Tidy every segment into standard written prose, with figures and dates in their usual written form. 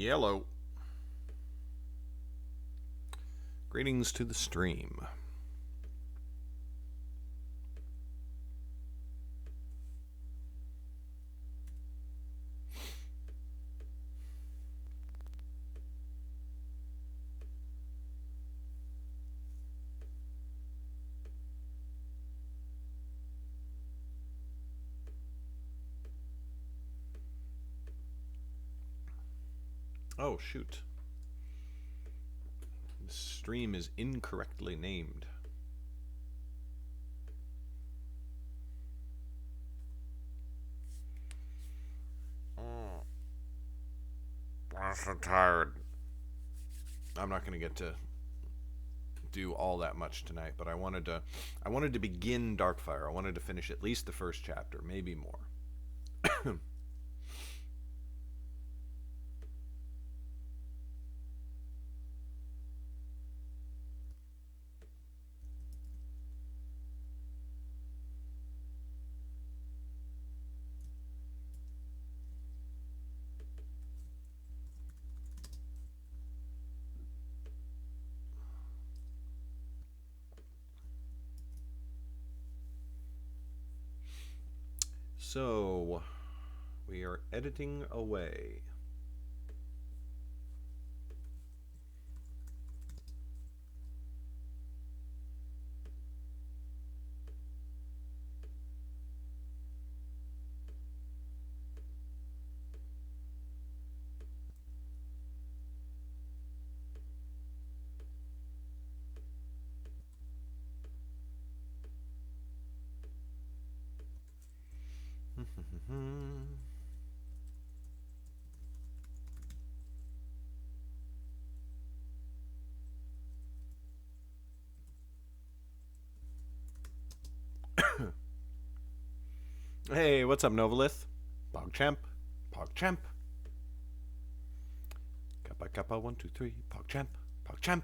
Yellow. Greetings to the stream. Oh, shoot. The stream is incorrectly named. I'm so tired. I'm not going to get to do all that much tonight, but I wanted to begin Darkfire. I wanted to finish at least the first chapter, maybe more. So, we are editing away. Hey, what's up, Novelith? PogChamp. PogChamp. Kappa Kappa 1 2 3. PogChamp. PogChamp.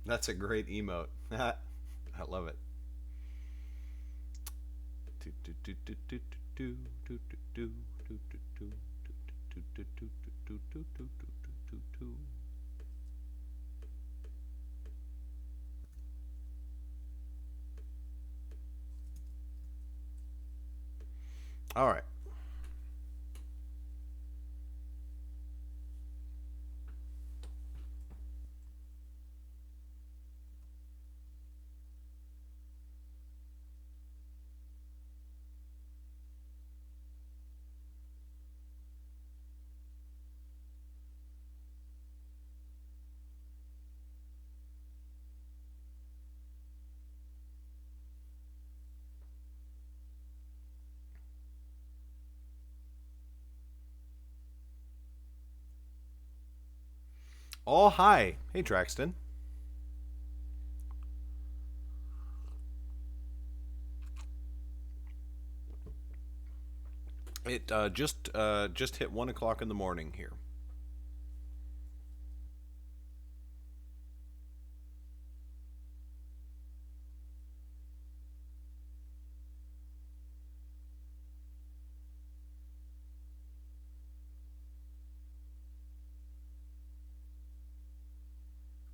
That's a great emote. I love it. All right. Oh, hi. Hey, Draxton. It just hit 1 o'clock in the morning here.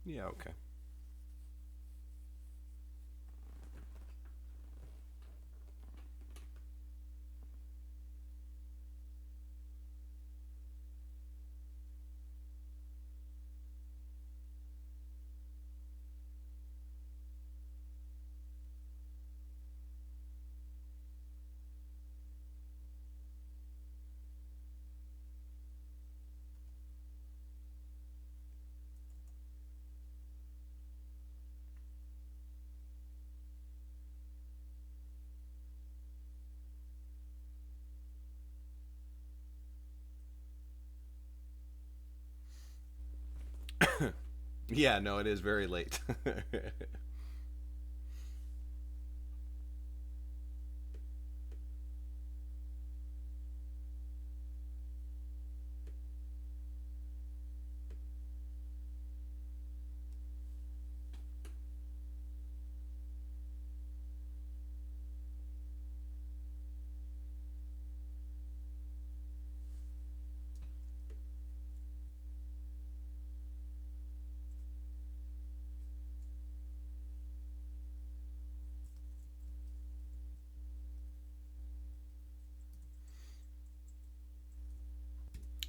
Yeah, okay. Yeah, no, it is very late.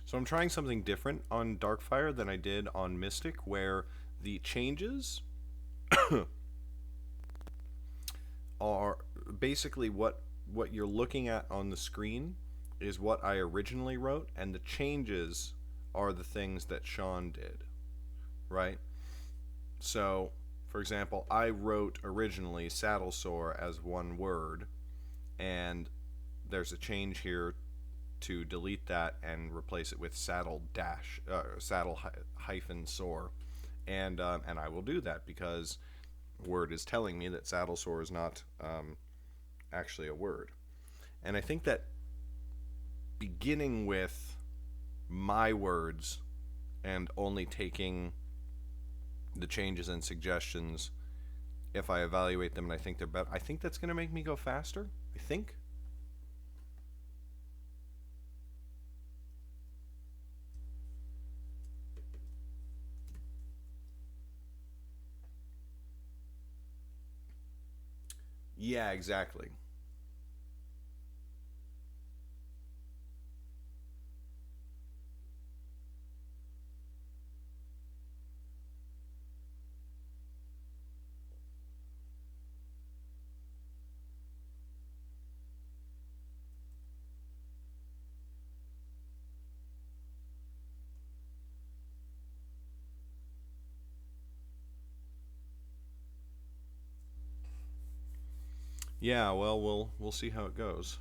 So I'm trying something different on Darkfire than I did on Mystic, where the changes are basically what you're looking at on the screen is what I originally wrote, and the changes are the things that Sean did, right? So, for example, I wrote originally saddle sore as one word, and there's a change here to delete that and replace it with saddle hyphen sore, and I will do that because Word is telling me that saddle sore is not actually a word. And I think that beginning with my words and only taking the changes and suggestions if I evaluate them and I think they're better, I think that's going to make me go faster. I think. Yeah, exactly. Yeah, well, we'll see how it goes.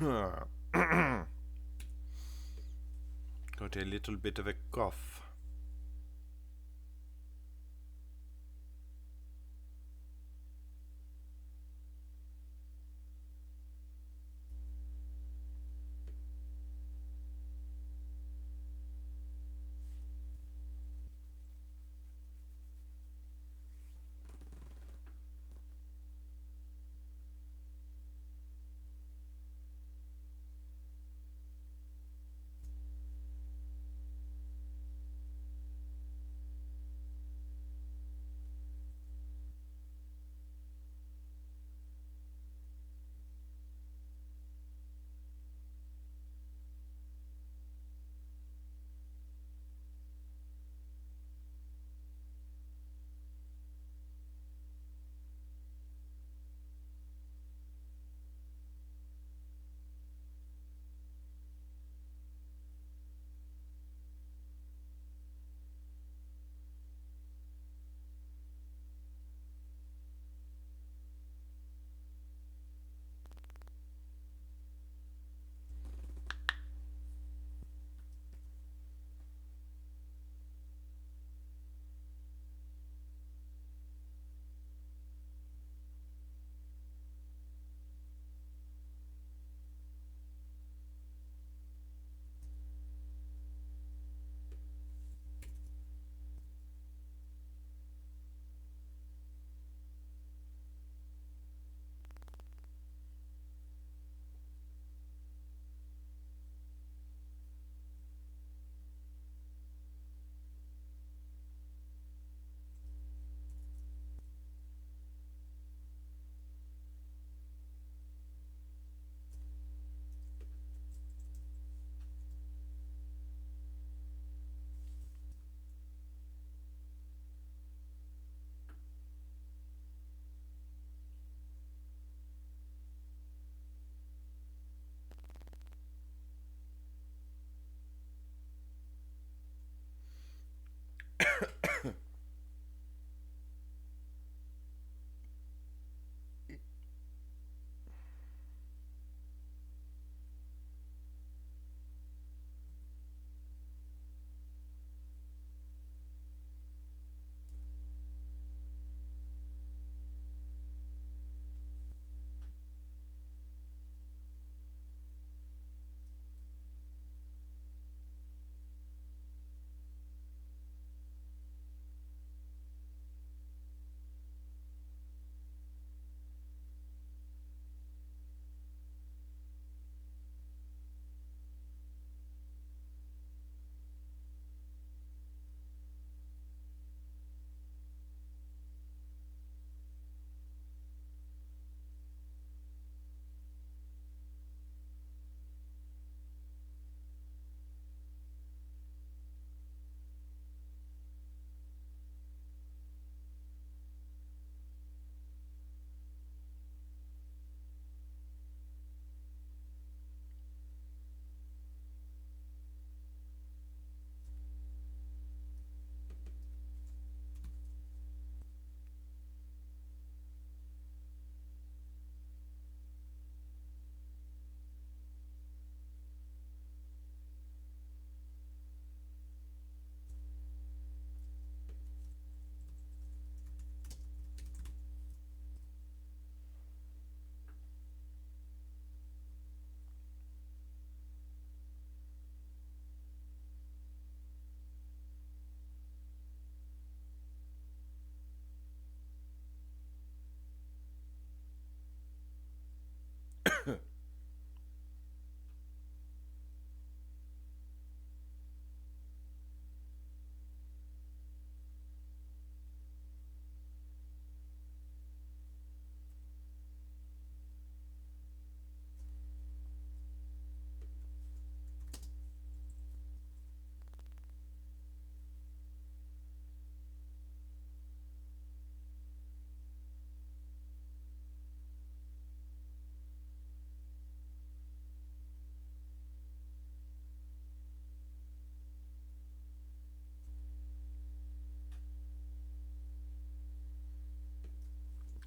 Got a little bit of a cough.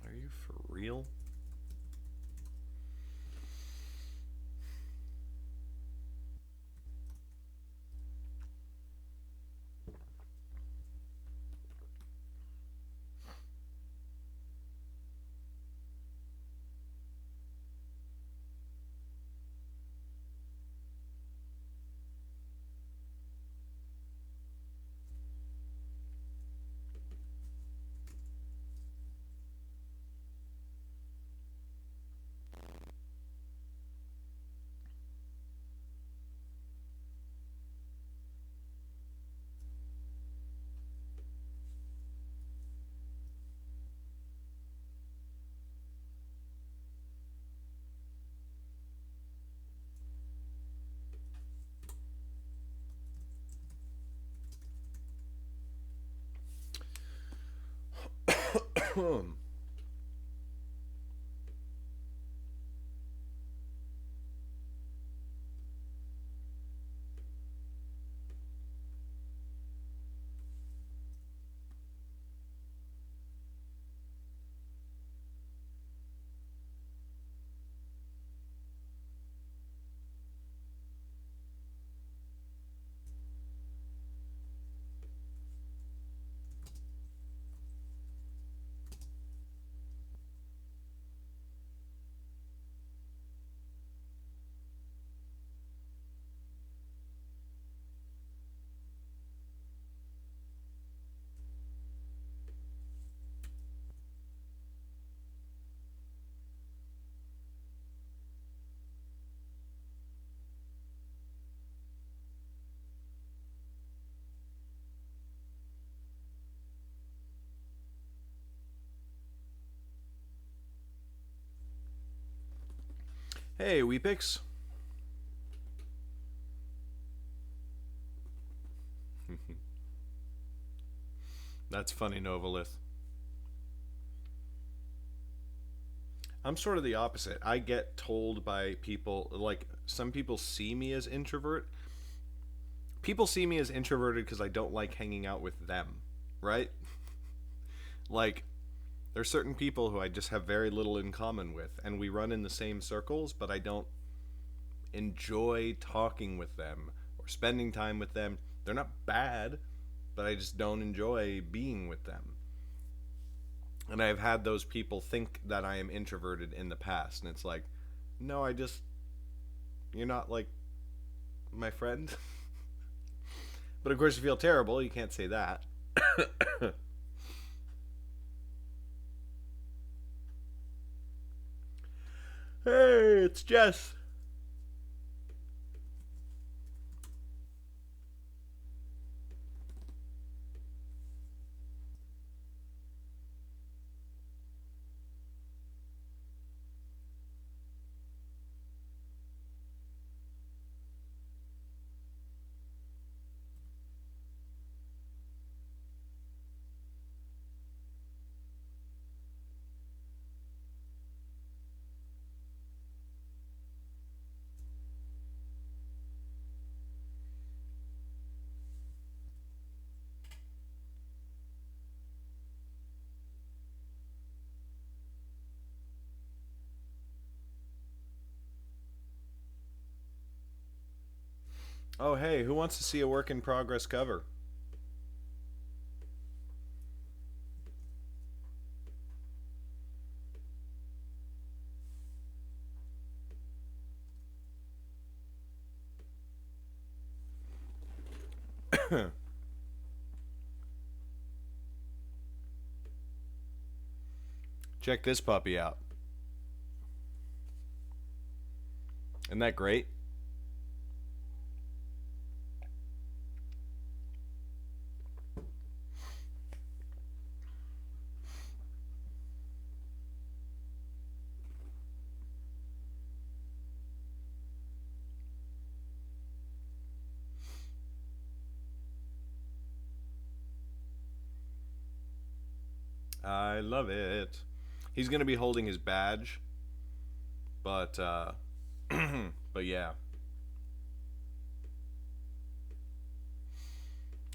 Are you for real? Hey, Weepix. That's funny, Novelith. I'm sort of the opposite. I get told by people, like, some people see me as introvert. People see me as introverted because I don't like hanging out with them, right? Like, there's certain people who I just have very little in common with, and we run in the same circles, but I don't enjoy talking with them or spending time with them. They're not bad, but I just don't enjoy being with them. And I've had those people think that I am introverted in the past, and it's like, no, you're not like my friend. But of course, you feel terrible. You can't say that. Hey, it's Jess. Oh, hey, who wants to see a work in progress cover? Check this puppy out. Isn't that great? I love it. He's gonna be holding his badge, but but yeah.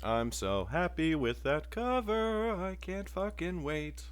I'm so happy with that cover. I can't fucking wait.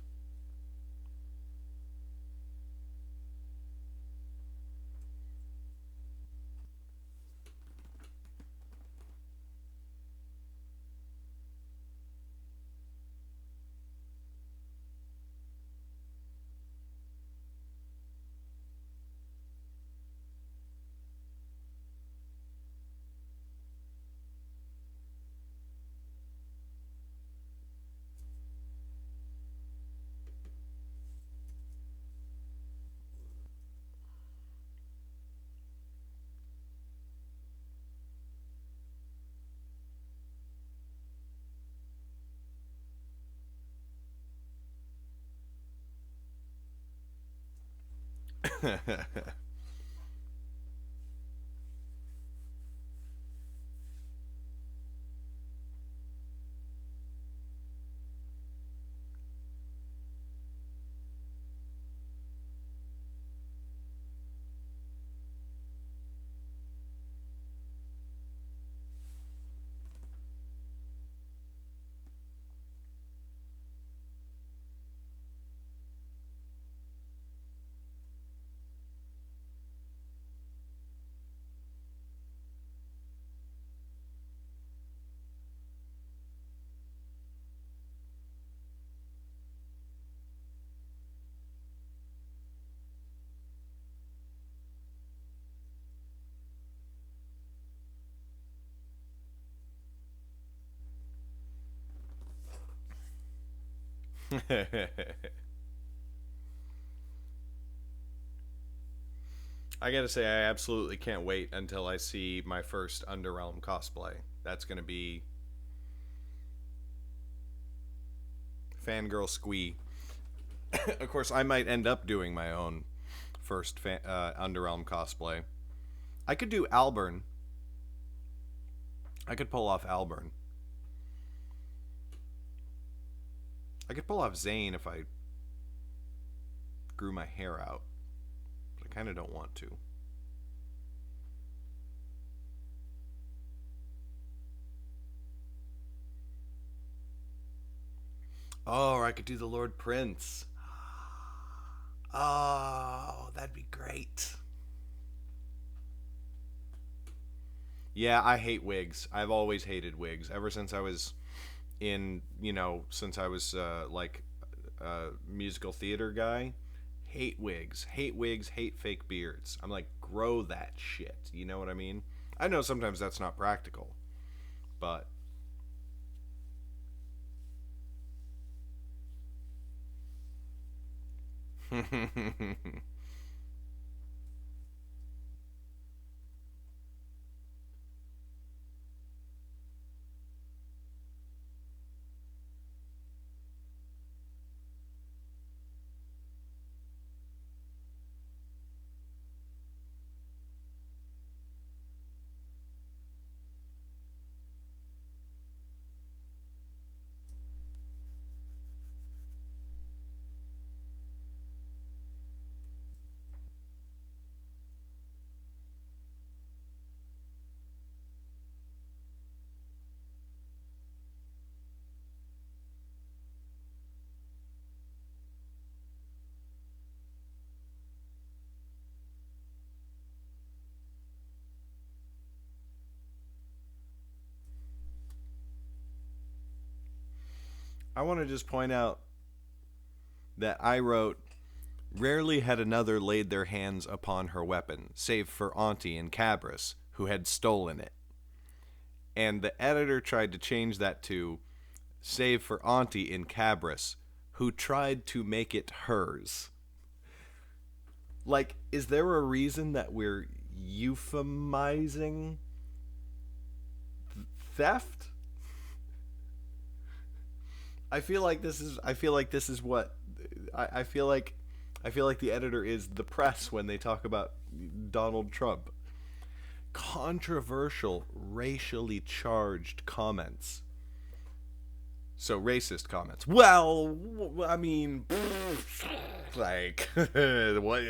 I gotta say, I absolutely can't wait until I see my first Underrealm cosplay. That's gonna be fangirl squee. Of course, I might end up doing my own first Underrealm cosplay. I could do Alburn. I could pull off Alburn. I could pull off Zane if I grew my hair out. But I kind of don't want to. Oh, or I could do the Lord Prince. Oh, that'd be great. Yeah, I hate wigs. I've always hated wigs. Ever since I was in, since I was like a musical theater guy. Hate wigs. Hate wigs, hate fake beards. I'm like, grow that shit. You know what I mean? I know sometimes that's not practical, but I want to just point out that I wrote, rarely had another laid their hands upon her weapon, save for Auntie and Cabras, who had stolen it. And the editor tried to change that to, save for Auntie and Cabras, who tried to make it hers. Like, is there a reason that we're euphemizing theft? I feel like this is what I feel like the editor is the press when they talk about Donald Trump. Controversial, racially charged comments. So racist comments. Well, I mean, like what?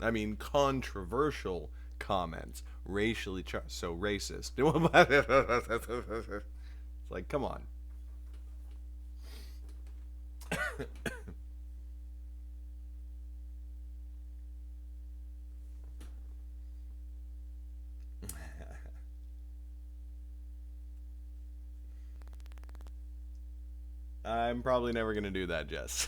I mean, controversial comments, racially charged. So racist. It's like, come on. I'm probably never going to do that, Jess.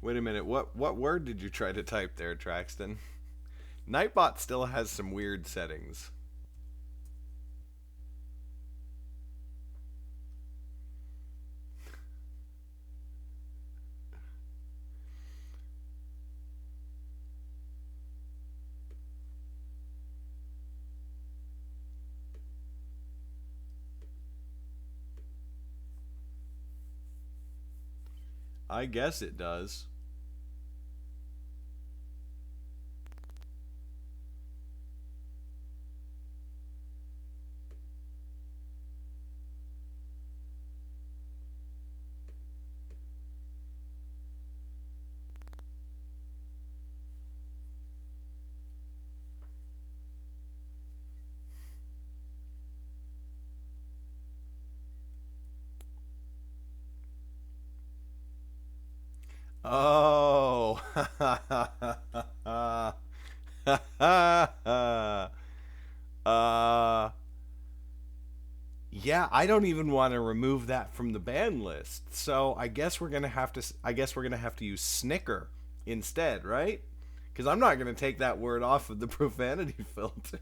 Wait a minute. What word did you try to type there, Traxton? Nightbot still has some weird settings. I guess it does. Oh. uh yeah, I don't even want to remove that from the ban list. So I guess we're going to have to use snicker instead, right? Cuz I'm not going to take that word off of the profanity filter.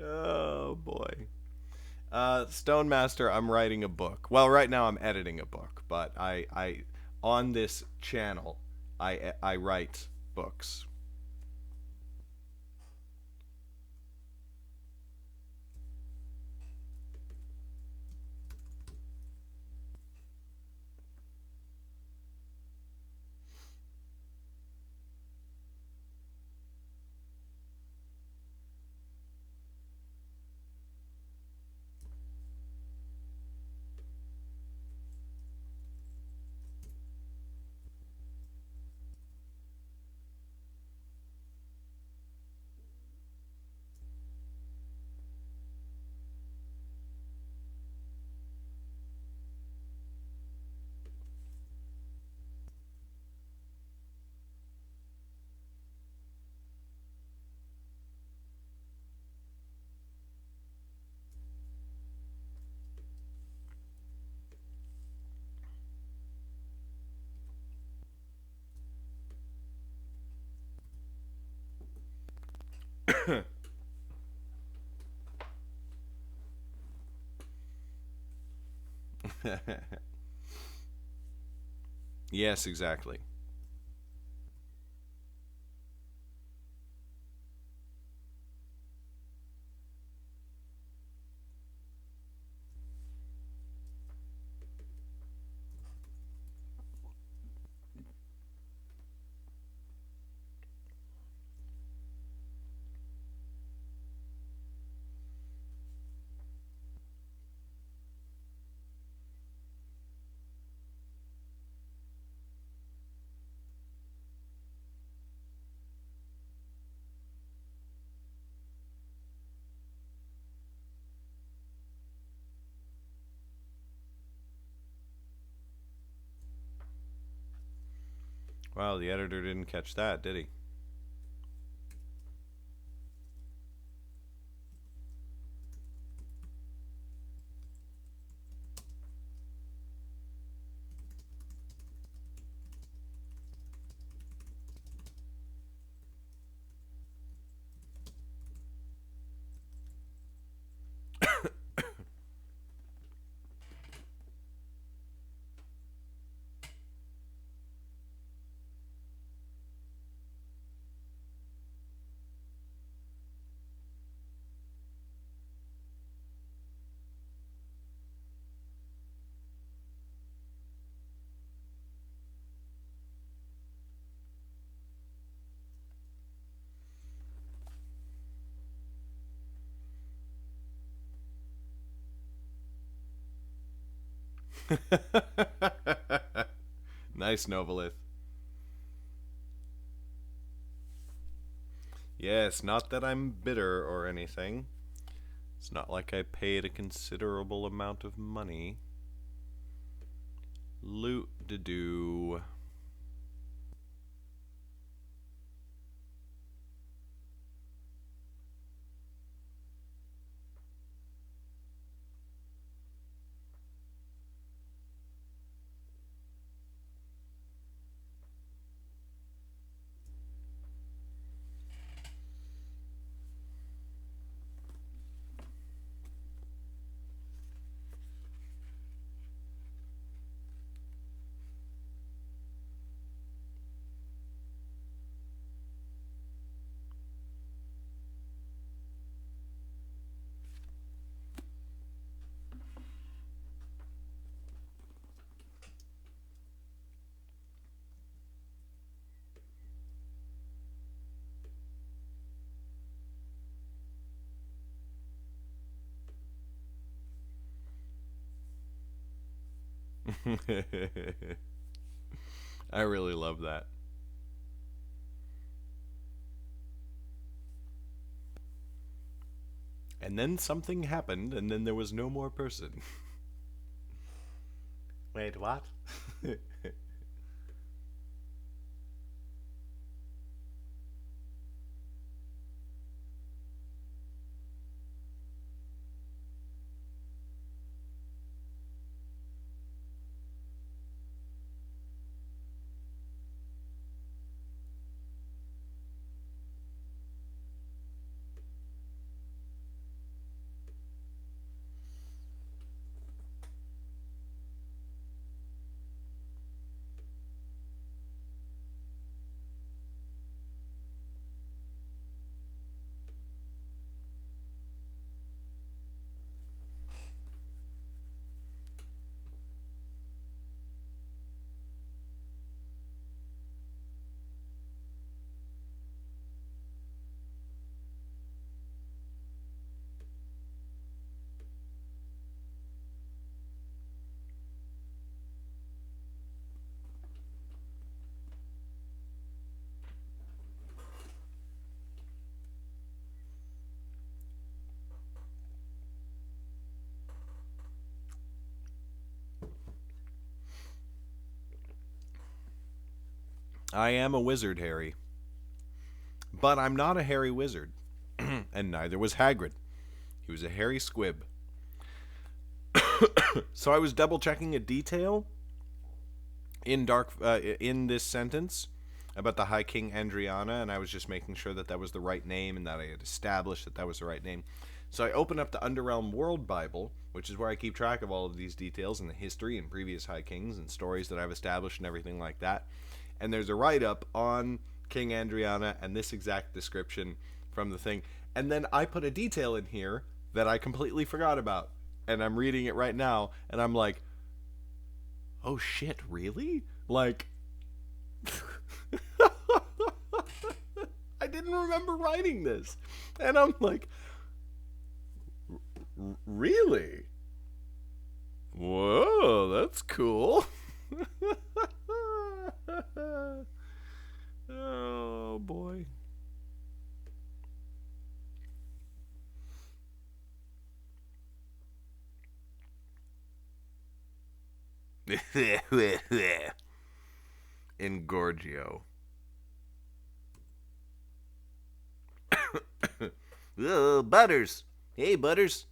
Oh boy. Stone Master, I'm writing a book. Well, right now I'm editing a book, but I on this channel, I write books. Yes, exactly. Wow, the editor didn't catch that, did he? Nice, Novelith. Yes, not that I'm bitter or anything. It's not like I paid a considerable amount of money. Loot to do. I really love that. And then something happened, and then there was no more person. Wait, what? I am a wizard, Harry. But I'm not a hairy wizard. And neither was Hagrid. He was a hairy squib. So I was double checking a detail in this sentence about the High King Andriana, and I was just making sure that that was the right name and that I had established that that was the right name. So I opened up the Underrealm World Bible, which is where I keep track of all of these details and the history and previous High Kings and stories that I've established and everything like that. And there's a write-up on King Andriana and this exact description from the thing. And then I put a detail in here that I completely forgot about. And I'm reading it right now, and I'm like, oh shit, really? Like, I didn't remember writing this. And I'm like, really? Whoa, that's cool. Oh boy. Engorgio. Oh, Butters. Hey, Butters.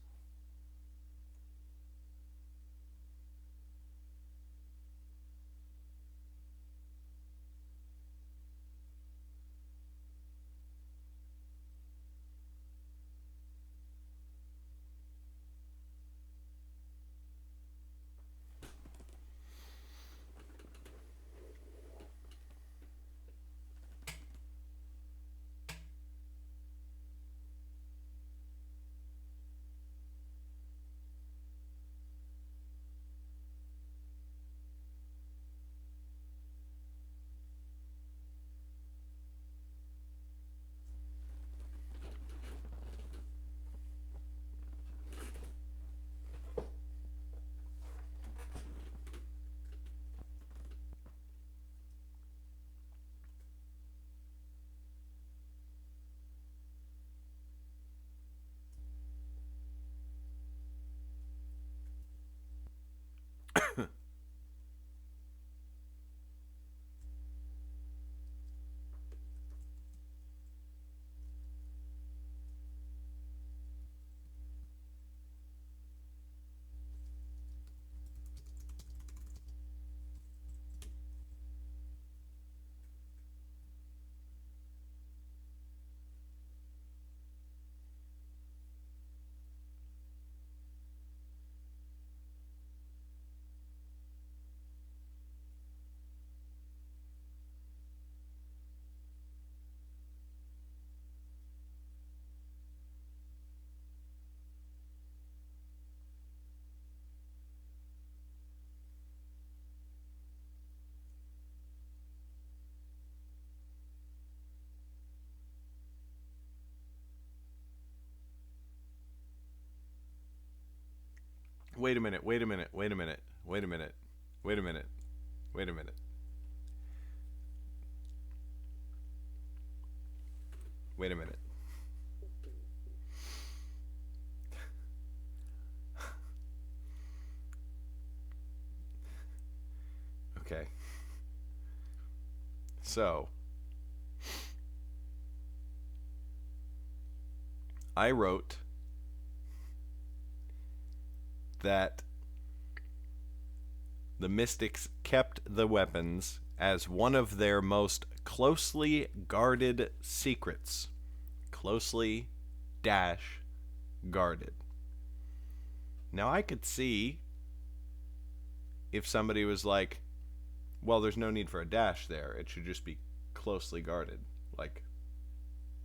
Wait a minute, wait a minute, wait a minute, wait a minute, wait a minute, wait a minute. Wait a minute. Okay. So, I wrote that the Mystics kept the weapons as one of their most closely guarded secrets. Closely dash guarded. Now I could see if somebody was like, well, there's no need for a dash there. It should just be closely guarded. Like,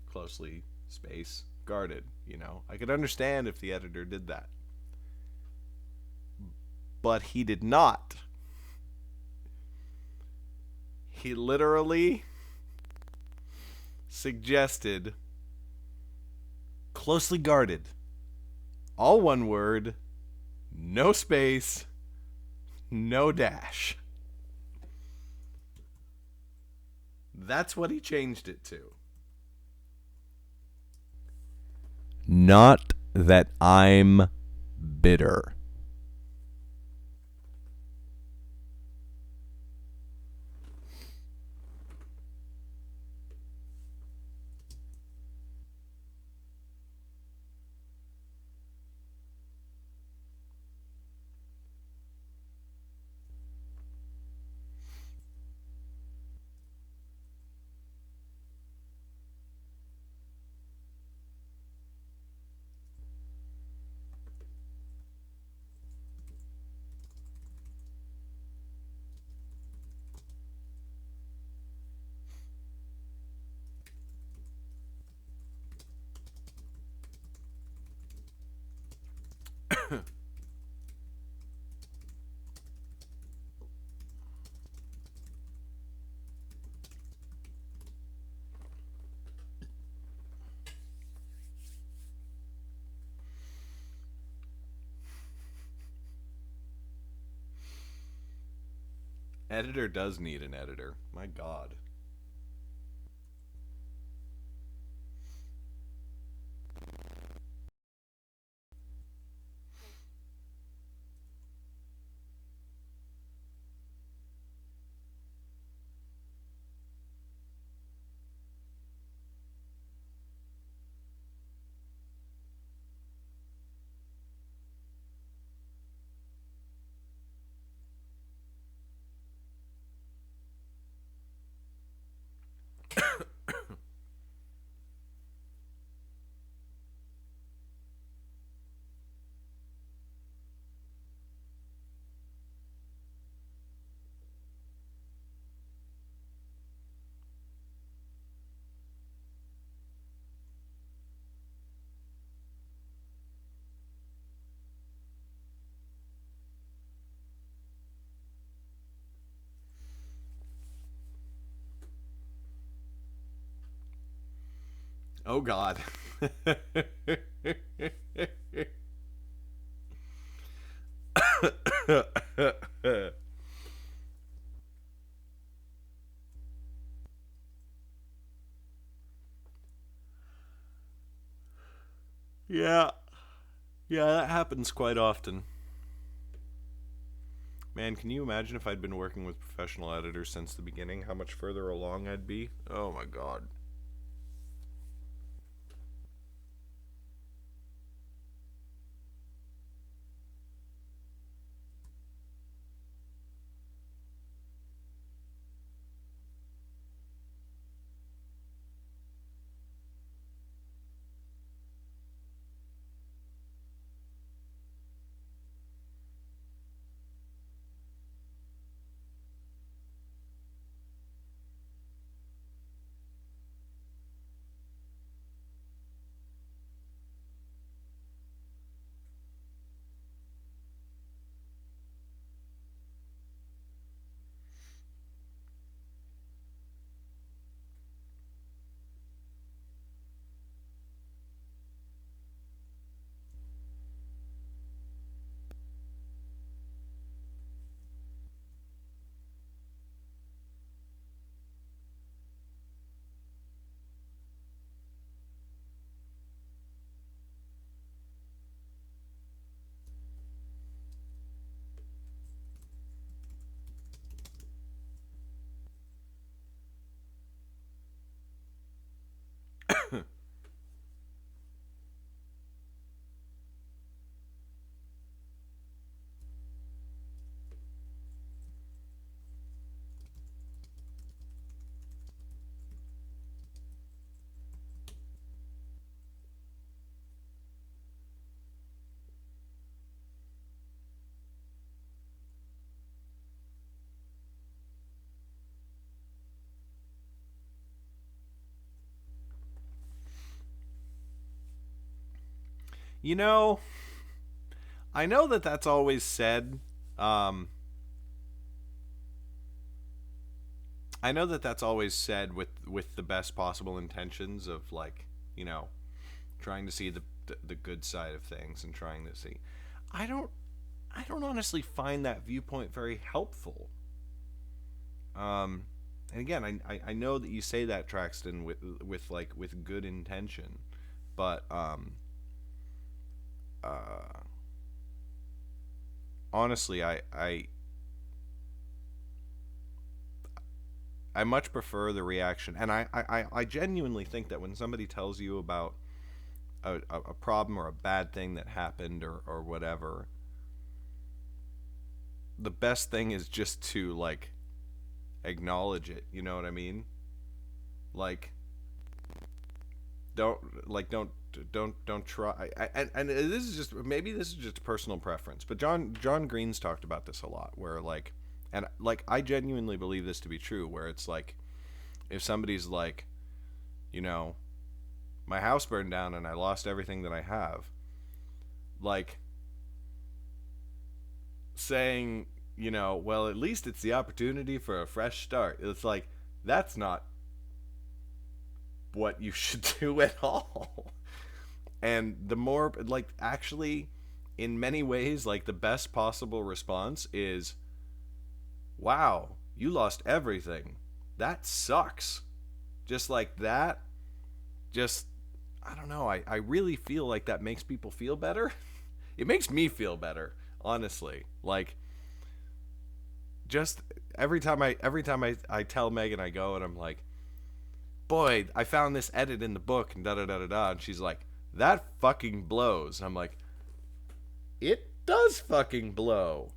closely space guarded, you know? I could understand if the editor did that. But he did not. He literally suggested closely guarded. All one word, no space, no dash. That's what he changed it to. Not that I'm bitter. Editor does need an editor. My God. Oh God. Yeah. Yeah, that happens quite often. Man, can you imagine if I'd been working with professional editors since the beginning, how much further along I'd be? Oh my God. You know, I know that that's always said. Um, I know that that's always said with the best possible intentions of, like, you know, trying to see the good side of things and trying to see. I don't I don't honestly find that viewpoint very helpful. Um, and again, I know that you say that, Traxton, with good intention, but uh, honestly, I much prefer the reaction, and I genuinely think that when somebody tells you about a problem or a bad thing that happened, or whatever, the best thing is just to, like, acknowledge it. You know what I mean? Like, don't don't try. And this is just, maybe this is just personal preference, but John Green's talked about this a lot, where, like, and, like, I genuinely believe this to be true, where it's like, if somebody's like, you know, my house burned down and I lost everything that I have, like, saying, you know, well, at least it's the opportunity for a fresh start. It's like, that's not what you should do at all. And the more, like, actually, in many ways, like, the best possible response is, wow, you lost everything. That sucks. Just like that, just, I don't know. I really feel like that makes people feel better. It makes me feel better, honestly. Like, just every time I tell Megan, I go and I'm like, boy, I found this edit in the book and da da da da da, and she's like, that fucking blows. And I'm like, it does fucking blow.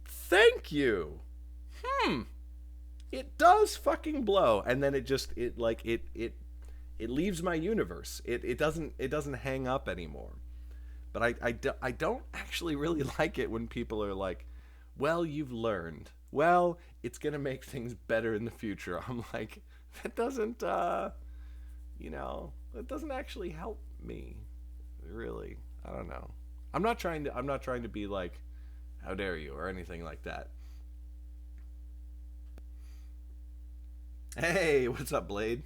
Thank you. It does fucking blow. And then it leaves my universe. It doesn't hang up anymore. But I don't actually really like it when people are like, well, you've learned. Well, it's going to make things better in the future. I'm like, that doesn't, that doesn't actually help me. Really. I don't know. I'm not trying to be like, how dare you, or anything like that. Hey, what's up, Blade?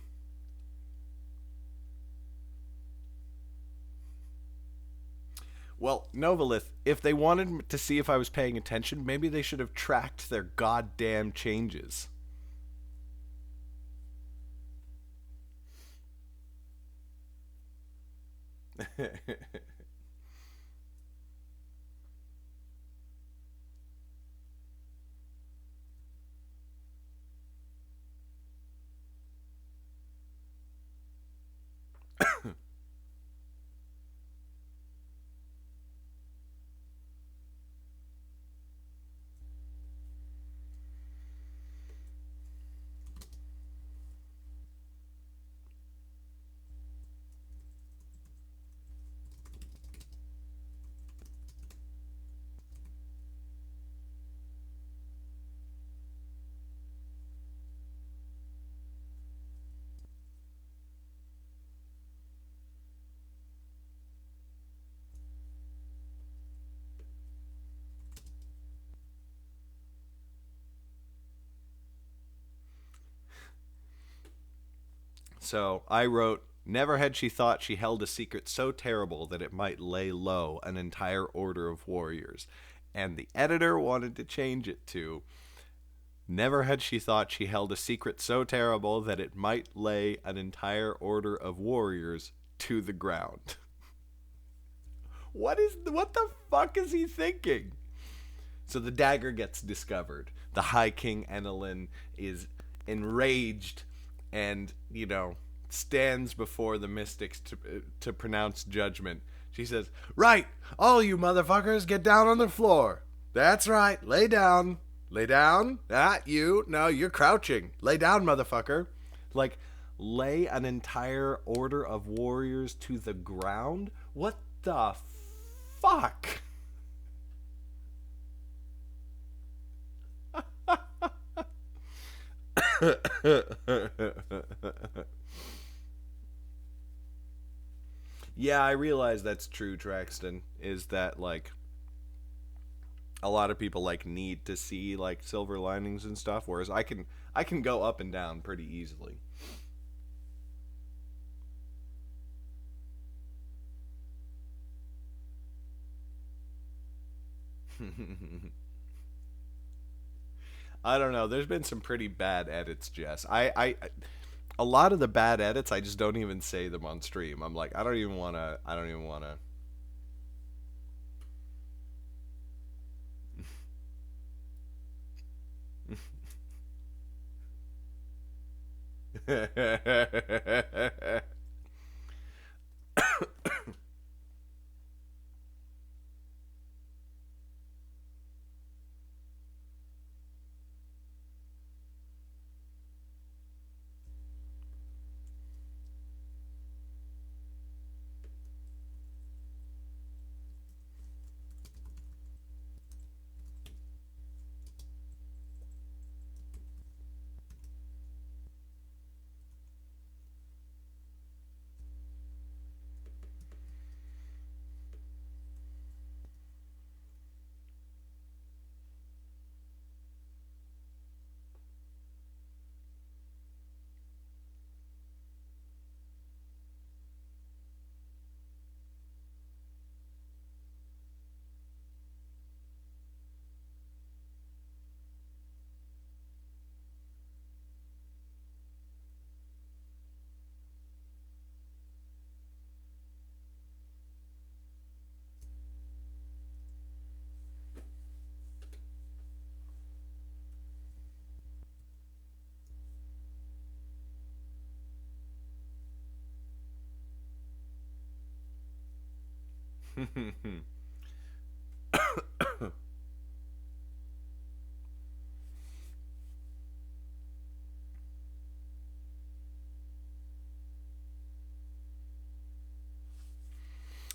Well, Novalith, if they wanted to see if I was paying attention, maybe they should have tracked their goddamn changes. So I wrote, never had she thought she held a secret so terrible that it might lay low an entire order of warriors. And the editor wanted to change it to, never had she thought she held a secret so terrible that it might lay an entire order of warriors to the ground. What the fuck is he thinking? So the dagger gets discovered. The High King Enelin is enraged and, stands before the mystics to pronounce judgment. She says, right, all you motherfuckers get down on the floor. That's right, lay down. Lay down. Ah, you. No, you're crouching. Lay down, motherfucker. Like, lay an entire order of warriors to the ground? What the fuck? Yeah, I realize that's true, Traxton. Is that like a lot of people like need to see like silver linings and stuff, whereas I can go up and down pretty easily. I don't know. There's been some pretty bad edits, Jess. A lot of the bad edits, I just don't even say them on stream. I'm like, I don't even want to. I don't even want to.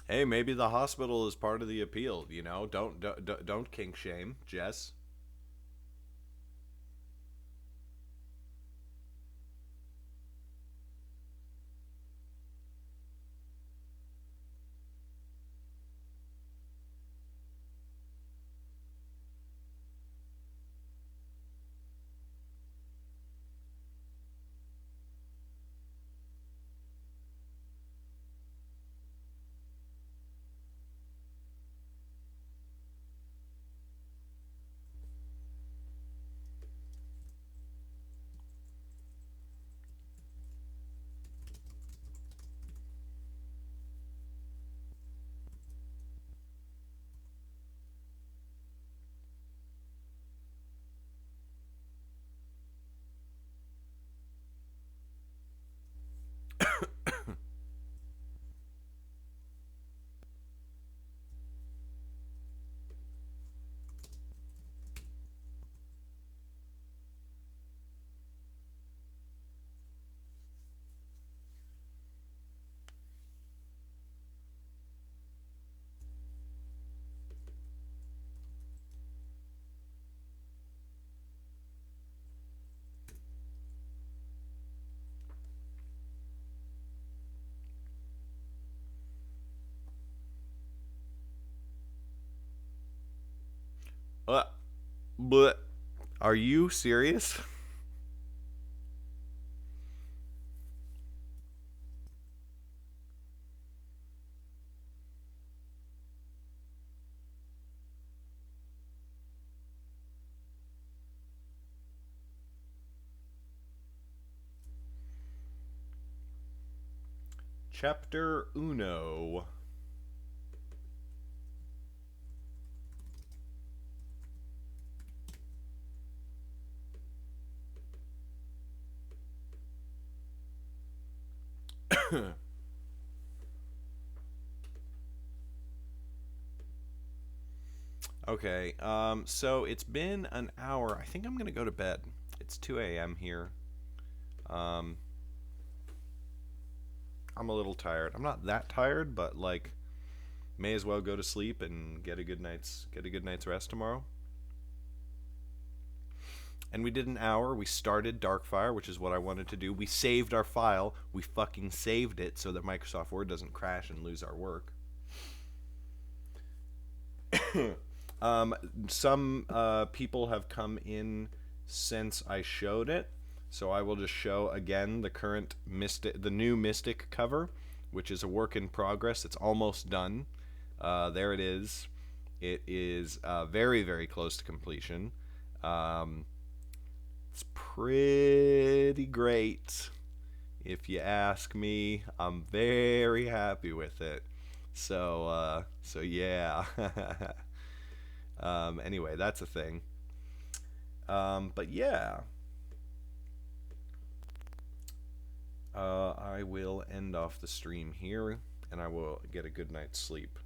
Hey, maybe the hospital is part of the appeal. You know, don't kink shame, Jess. Uh, but are you serious? Chapter Uno. Okay, so it's been an hour. I think I'm gonna go to bed. It's 2 a.m. here. Um, I'm a little tired. I'm not that tired, but like, may as well go to sleep and get a good night's rest tomorrow. and we did an hour. We started Darkfire, which is what I wanted to do. We saved our file. We fucking saved it so that Microsoft Word doesn't crash and lose our work. Some people have come in since I showed it, so I will just show again the new Mystic cover, which is a work in progress. It's almost done. There it is. It is very, very close to completion. It's pretty great, if you ask me. I'm very happy with it. So yeah. Anyway, that's a thing. But yeah. I will end off the stream here, and I will get a good night's sleep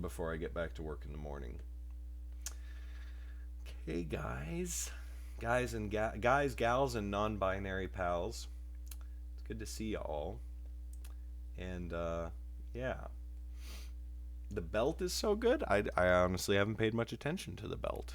before I get back to work in the morning. Okay, guys, gals, and non-binary pals. It's good to see y'all. And yeah, the belt is so good. I honestly haven't paid much attention to the belt.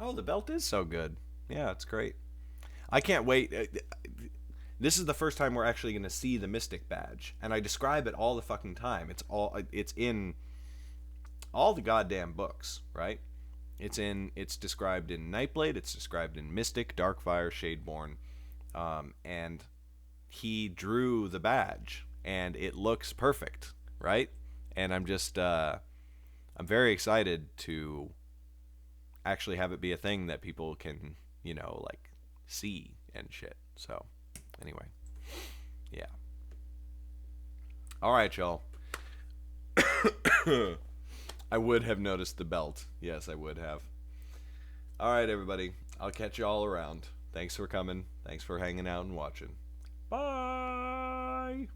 Oh, the belt is so good. Yeah, it's great. I can't wait. This is the first time we're actually going to see the Mystic badge, and I describe it all the fucking time. It's in all the goddamn books, right? It's described in Nightblade, it's described in Mystic, Darkfire, Shadeborn, and he drew the badge, and it looks perfect, right? And I'm just I'm very excited to actually have it be a thing that people can, like, see and shit. So anyway, yeah. All right, y'all. I would have noticed the belt. Yes, I would have. All right, everybody. I'll catch you all around. Thanks for coming. Thanks for hanging out and watching. Bye.